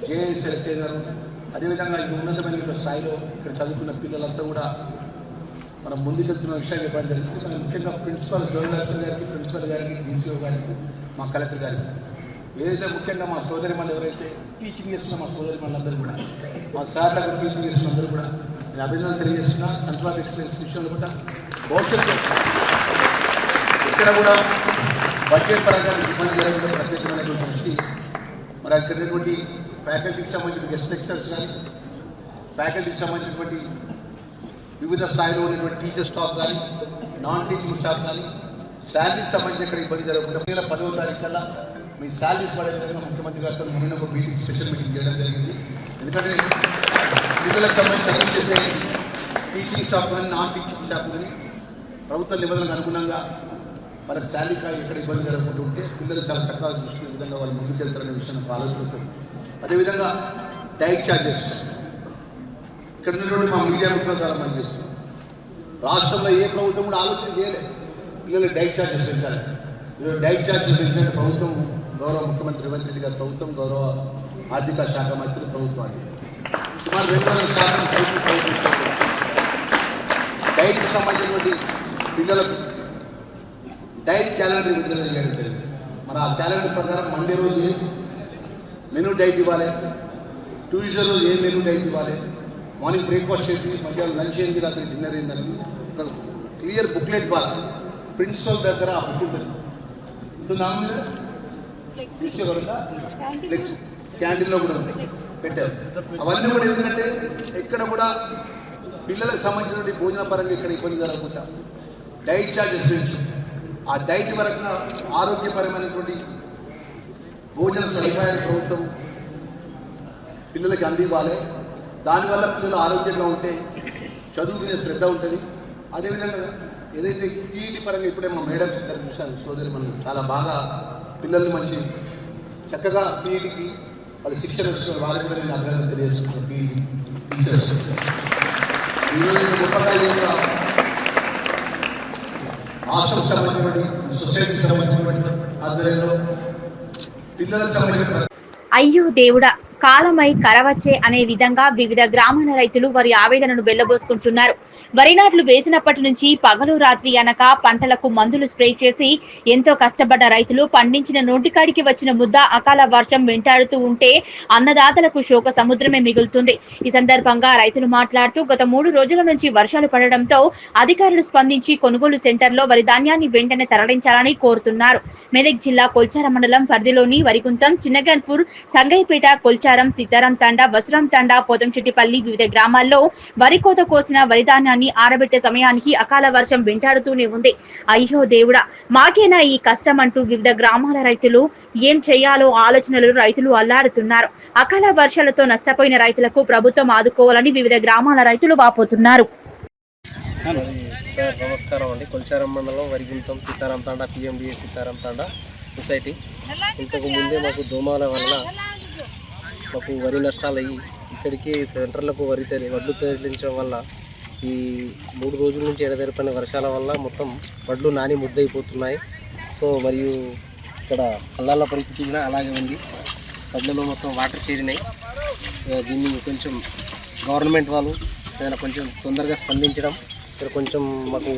జేఐ సెలెక్ట్ అయినారు, అదేవిధంగా ఈ ఉన్నతమైన స్థాయిలో ఇక్కడ చదువుకున్న పిల్లలంతా కూడా మనం ముందుకెళ్తున్న విషయాలు చెప్పడం జరిగింది. మనం ముఖ్యంగా ప్రిన్సిపల్ జోనల్ గారికి, ప్రిన్సిపల్ గారికి, డీసీఓ గారికి, మా కలెక్టర్ గారికి, ఏదైతే ముఖ్యంగా మా సోదరి మళ్ళీ ఎవరైతే టీచింగ్ చేస్తున్న మా సోదరి మళ్ళందరూ కూడా, మా సార్లకు టీచింగ్ చేస్తున్న అందరూ కూడా నేను అభినందన తెలియజేస్తున్నా. సెంటర్ ఆఫ్ ఎక్సలెన్స్ విషయంలో కూడా భవిష్యత్తు ఇక్కడ కూడా బడ్జెట్ పరంగా ఇబ్బంది జరగకుండా ప్రత్యేకమైనటువంటి దృష్టి మరి అక్కడ ఉన్నటువంటి ఫ్యాకల్టీకి సంబంధించిన గెస్ట్ లెక్చరర్స్ కానీ ఫ్యాకల్టీకి సంబంధించినటువంటి వివిధ స్థాయిలో ఉన్నటువంటి టీచర్ స్టాఫ్ కానీ నాన్ టీచింగ్ స్టాఫ్ కానీ శాలరీకి సంబంధించి ఇక్కడ ఇబ్బంది జరగకుండా 10వ తారీఖు కల్లా మీ శాలరీస్ పడే విధంగా ముఖ్యమంత్రి గారితో మొన్న ఒక మీటింగ్ స్పెషల్ మీటింగ్ చేయడం జరిగింది. ఎందుకంటే పిల్లలకు సంబంధించి చెప్పే టీచింగ్ స్టాఫ్ కానీ నాన్ టీచింగ్ స్టాఫ్ కానీ ప్రభుత్వ నిబంధనలకు అనుగుణంగా వాళ్ళకి శాలరీ ఎక్కడ ఇబ్బంది జరగకుండా ఉంటే పిల్లలు చాలా చక్కగా చూసుకునే విధంగా వాళ్ళు ముందుకెళ్తారనే విషయం ఆలోచనతో, అదేవిధంగా డైట్ ఛార్జెస్ ఇక్కడ ఉన్నటువంటి మా మీడియా మిత్రులు చాలా మంది చేస్తున్నారు. రాష్ట్రంలో ఏ ప్రభుత్వం కూడా ఆలోచన చేయలేదు పిల్లలకి డైట్ ఛార్జెస్ పెంచాలి. ఈరోజు డైట్ ఛార్జెస్ పెంచాలని ప్రభుత్వం, గౌరవ ముఖ్యమంత్రి రేవంత్ రెడ్డి గారి ప్రభుత్వం, గౌరవ ఆర్థిక శాఖ మంత్రి ప్రభుత్వాన్ని సుమారు 200% డైట్కి సంబంధించినటువంటి పిల్లలకు డైట్ క్యాలెండర్ విడుదల చేయడం జరిగింది. మరి ఆ క్యాలెండర్ ప్రకారం మండే రోజు ఏ మెనూ డైట్ ఇవ్వాలి, ట్యూస్డే రోజు ఏ మెనూ డైట్ ఇవ్వాలి, మార్నింగ్ బ్రేక్ఫాస్ట్ ఏంటి, మధ్యాహ్నం లంచ్ ఏంటి, రాత్రి డిన్నర్ ఏంటనేది ఒక క్లియర్ బుక్లెట్ ఇవ్వాలి. ప్రిన్సిపల్ దగ్గర ఆ బుక్ ఉంటుంది తీసుకువరంగా క్యాంటీన్లో కూడా పెట్టారు. అవన్నీ కూడా ఎందుకంటే ఎక్కడ కూడా పిల్లలకు సంబంధించినటువంటి భోజన పరంగా ఇక్కడ ఇబ్బంది జరగకుండా డైట్ ఛార్జెస్ పెంచు, ఆ డైట్ పరంగా ఆరోగ్యపరమైనటువంటి భోజన సదుపాయాలు ప్రభుత్వం పిల్లలకి అందివ్వాలి. దానివల్ల పిల్లలు ఆరోగ్యంగా ఉంటే చదువు మీద శ్రద్ధ ఉంటుంది. అదేవిధంగా ఏదైతే పీఈటీ పరంగా ఇప్పుడే మా మేడమ్స్ ఇద్దరు చూశాను, సోదరి మనం చాలా బాగా పిల్లల్ని మంచి చక్కగా పీఈటీకి వాళ్ళు శిక్షణ ఇస్తున్నారు. వాళ్ళకి కూడా నేను అభినందన తెలియజేస్తున్నాను. పీఈటీ టీచర్స్ ఈరోజు గొప్పగా రాష్ట్రం సంబంధించినటువంటి సొసైటీకి సంబంధించినటువంటి ఆధ్వర్యంలో పిల్లలకు సంబంధించిన అయ్యో దేవుడా కాలమై కరవచ్చే అనే విధంగా వివిధ గ్రామాల రైతులు వారి ఆవేదనను వెళ్లబోసుకుంటున్నారు. వరి నాట్లు వేసినప్పటి నుంచి పగలు రాత్రి అనక పంటలకు మందులు స్ప్రే చేసి ఎంతో కష్టపడ్డ రైతులు పండించిన నోటికాడికి వచ్చిన ముద్ద అకాల వర్షం వెంటాడుతూ ఉంటే అన్నదాతలకు శోక సముద్రమే మిగులుతుంది. ఈ సందర్భంగా రైతులు మాట్లాడుతూ గత 3 రోజుల నుంచి వర్షాలు పడడంతో అధికారులు స్పందించి కొనుగోలు సెంటర్లో వరి ధాన్యాన్ని వెంటనే తరలించాలని కోరుతున్నారు. మెదక్ జిల్లా కొల్చారం మండలం పరిధిలోని వరిగుంతం, చిన్నగన్పూర్, సంగైపేట, కొల్చారం, సీతారాం తండా, బసరాం తండా, పోతంశెట్టిపల్లి వివిధ గ్రామాల్లో వరి కోత కోసిన వరి ధాన్యాన్ని ఆరబెట్టే సమయానికి అకాల వర్షం వెంటాడుతూనే ఉంది. అయ్యో దేవుడా మాకేనా ఈ కష్టం అంటూ వివిధ గ్రామాల రైతులు ఏం చేయాలో ఆలోచనలు రైతులు అల్లాడుతున్నారు. అకాల వర్షాలతో నష్టపోయిన రైతులకు ప్రభుత్వం ఆదుకోవాలని వివిధ గ్రామాల రైతులు వాపోతున్నారు. సార్ నమస్కారం అండి. కొల్చారం మండలం వరిగుంతం, సీతారాం తాండా, పిఎండిఏ సీతారాం తాండా సొసైటీ. ఇంతకు ముందే మాకు దోమల వల్ల మాకు వరి నష్టాలు అయ్యి ఇక్కడికి సెంటర్లకు వడ్లు తరలించడం వల్ల ఈ 3 రోజుల నుంచి ఎడతెరిపిన వర్షాల వల్ల మొత్తం వడ్లు నాని ముద్దయిపోతున్నాయి. సో మరియు ఇక్కడ కళ్ళాల పరిస్థితి కూడా అలాగే ఉంది. వడ్లలో మొత్తం వాటర్ చేరినాయి. దీన్ని కొంచెం గవర్నమెంట్ వాళ్ళు ఏదైనా కొంచెం తొందరగా స్పందించడం, ఇక్కడ కొంచెం మాకు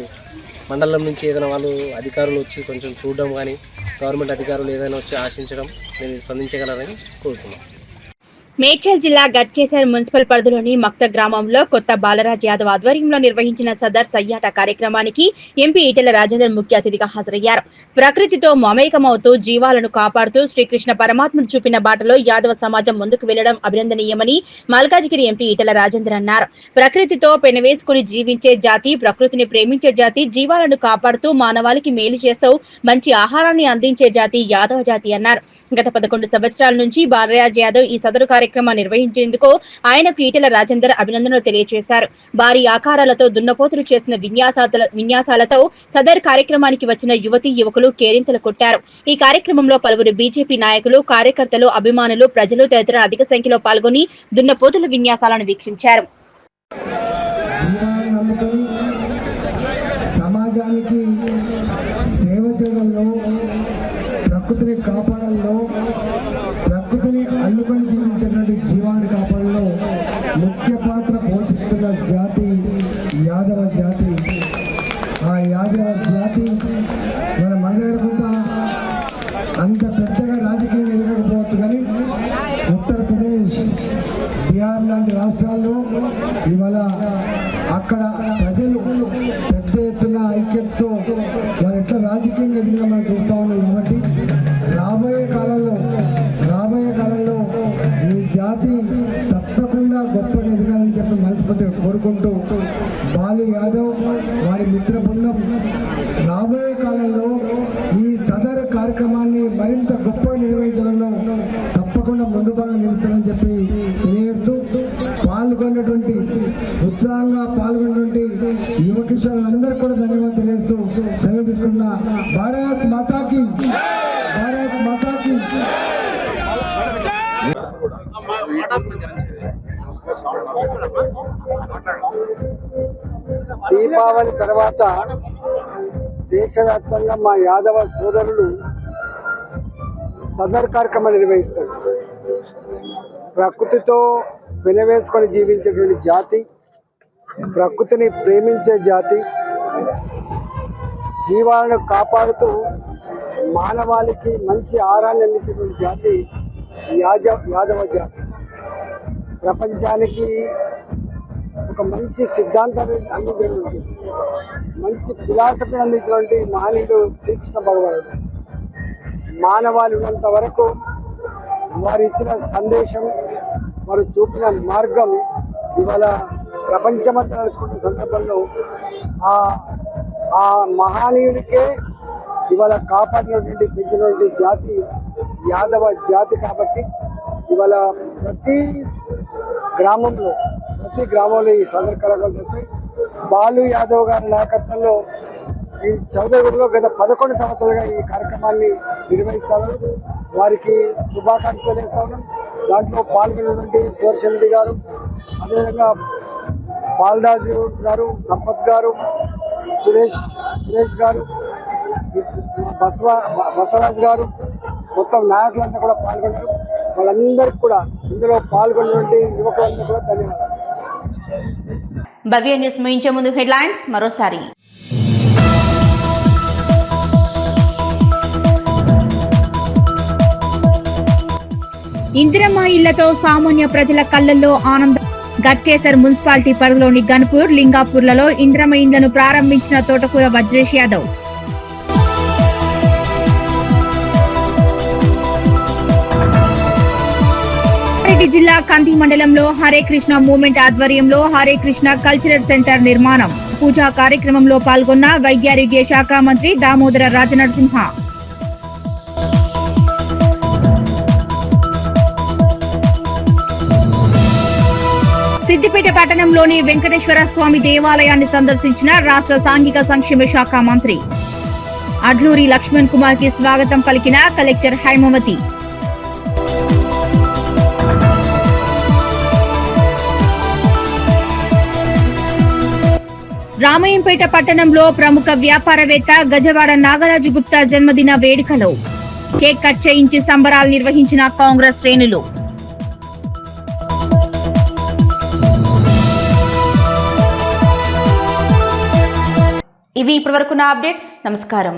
మండలం నుంచి ఏదైనా వాళ్ళు అధికారులు వచ్చి కొంచెం చూడడం కానీ గవర్నమెంట్ అధికారులు ఏదైనా వచ్చి ఆశించడం నేను స్పందించగలరని కోరుతున్నాను. మేడ్చల్ జిల్లా గట్కేసర్ మున్సిపల్ పరిధిలోని మక్త గ్రామంలో కొత్త బాలరాజ్ యాదవ్ ఆధ్వర్యంలో నిర్వహించిన సదర్ సయ్యాట కార్యక్రమానికి ఎంపీ ఈటెల రాజేందర్ ముఖ్య అతిథిగా హాజరయ్యారు. ప్రకృతితో మమేకమవుతూ జీవాలను కాపాడుతూ శ్రీకృష్ణ పరమాత్మను చూపిన బాటలో యాదవ సమాజం ముందుకు వెళ్లడం అభినందనీయమని మల్కాజిగిరి ఎంపీ ఈటెల రాజేందర్ అన్నారు. ప్రకృతితో పెనవేసుకుని జీవించే జాతి, ప్రకృతిని ప్రేమించే జాతి, జీవాలను కాపాడుతూ మానవాళికి మేలు చేస్తూ మంచి ఆహారాన్ని అందించే జాతి యాదవ జాతి అన్నారు. గత 11 సంవత్సరాల నుంచి బాలరాజ్ యాదవ్ ఈ సదరు కార్యక్రమాన్ని నిర్వహించేందుకు ఆయనకు ఈటెల రాజేందర్ అభినందనలు తెలియజేశారు. భారీ ఆకారాలతో దున్నపోతులు చేసిన విన్యాసాలతో సదర్ కార్యక్రమానికి వచ్చిన యువతీ యువకులు కేరింతలు కొట్టారు. ఈ కార్యక్రమంలో పలువురు బీజేపీ నాయకులు, కార్యకర్తలు, అభిమానులు, ప్రజలు తదితరులు అధిక సంఖ్యలో పాల్గొని దున్నపోతుల విన్యాసాలను వీక్షించారు. సమాజానికి సేవ చేయడంలో, ప్రకృతిని కాపాడంలో, ప్రకృతిని అల్లుకొని జీవించేటువంటి జీవాన్ని కాపాడంలో ముఖ్య పాత్ర పోషిస్తున్న జాతి యాదవ జాతి. ఆ యాదవ జాతి మన దగ్గర అంత పెద్దగా రాజకీయంగా ఎదగకపోవచ్చు, కానీ ఉత్తరప్రదేశ్, బీహార్ లాంటి రాష్ట్రాల్లో ఇవాళ అక్కడ ప్రజలు పెద్ద ఎత్తున ఐక్యతతో వారు ఎట్లా రాజకీయంగా ఎదిగినా మనం చూస్తూ ఉన్నాం. కాబట్టి రాబోయే కాలంలో ఈ జాతి తప్పకుండా గొప్పగా ఎదగాలని చెప్పి మనస్ఫూర్తిగా కోరుకుంటూ, బాలు యాదవ్ వారి మిత్ర బృందం రాబోయే కాలంలో ఈ సదరు కార్యక్రమాన్ని మరింత గొప్పగా నిర్వహించడంలో తప్పకుండా ముందు భాగంగా నిలుస్తారని చెప్పి తెలియజేస్తూ, పాల్గొన్నటువంటి ఉత్సాహంగా పాల్గొన్నటువంటి యువ కిషోరులందరూ కూడా ధన్యవాదాలు తెలియజేస్తూ సెలవు తీసుకున్న భారత్ మాతాకి దీపావళి తర్వాత దేశవ్యాప్తంగా మా యాదవ సోదరులు సదర్ కార్యక్రమం నిర్వహిస్తారు. ప్రకృతితో వెనవేసుకొని జీవించేటువంటి జాతి, ప్రకృతిని ప్రేమించే జాతి, జీవాలను కాపాడుతూ మానవాళికి మంచి ఆహారాన్ని అందించేటువంటి జాతి యాదవ జాతి. ప్రపంచానికి ఒక మంచి సిద్ధాంతాన్ని అందించినటువంటి, మంచి ఫిలాసఫీని అందించినటువంటి మహనీయుడు శ్రీకృష్ణ భగవానుడు. మానవాళి ఉన్నంత వరకు వారు ఇచ్చిన సందేశం, వారు చూపిన మార్గం ఇవాళ ప్రపంచమంతా నడుచుకుంటున్న సందర్భంలో ఆ మహనీయుడికే ఇవాళ కాపాడినటువంటి పెంచినటువంటి జాతి యాదవ జాతి. కాబట్టి ఇవాళ ప్రతి గ్రామంలో ఈ సదర్ కార్యక్రమం జరుగుతాయి. బాలు యాదవ్ గారి నాయకత్వంలో ఈ చౌదరిగూడలో గత 11 సంవత్సరాలుగా ఈ కార్యక్రమాన్ని నిర్వహిస్తారు. వారికి శుభాకాంక్షలు తెలియజేస్తా ఉన్నాం. దాంట్లో పాల్గొన్నటువంటి సుదర్శన్ రెడ్డి గారు, అదేవిధంగా బాలరాజు గారు, సంపత్ గారు, సురేష్ గారు, బసవరాజు గారు, మొత్తం నాయకులంతా కూడా పాల్గొన్నారు. వాళ్ళందరికీ కూడా ఇందులో పాల్గొన్నటువంటి యువకులందరూ కూడా ధన్యవాదాలు. భవ్య న్యూస్ ముగించే ముందు హెడ్లైన్స్ మరోసారి. ఇందిరమ్మ ఇళ్లతో సామాన్య ప్రజల కళ్లల్లో ఆనందం. గట్కేసర్ మున్సిపాలిటీ పరిధిలోని గన్పూర్, లింగాపూర్లలో ఇందిరమ్మ ఇండ్లను ప్రారంభించిన తోటకూర వజ్రేష్ యాదవ్. రంగారెడ్డి జిల్లా కంది మండలంలో హరే కృష్ణ మూవ్మెంట్ ఆధ్వర్యంలో హరే కృష్ణ కల్చరల్ సెంటర్ నిర్మాణం. పూజా కార్యక్రమంలో పాల్గొన్న వైద్యారోగ్య శాఖ మంత్రి దామోదర రాజనరసింహ. సిద్దిపేట పట్టణంలోని వెంకటేశ్వర స్వామి దేవాలయాన్ని సందర్శించిన రాష్ట్ర సాంఘిక సంక్షేమ శాఖ మంత్రి. అడ్లూరి లక్ష్మణ్ కుమార్ కి స్వాగతం పలికిన కలెక్టర్ హైమవతి. రామయ్యంపేట పట్టణంలో ప్రముఖ వ్యాపారవేత్త గజవాడ నాగరాజు గుప్తా జన్మదిన వేడుకలు. కేక్ కట్ చేయించి సంబరాలు నిర్వహించిన కాంగ్రెస్ శ్రేణులు. ఇవి ఇప్పటివరకు నా అప్డేట్స్. నమస్కారం.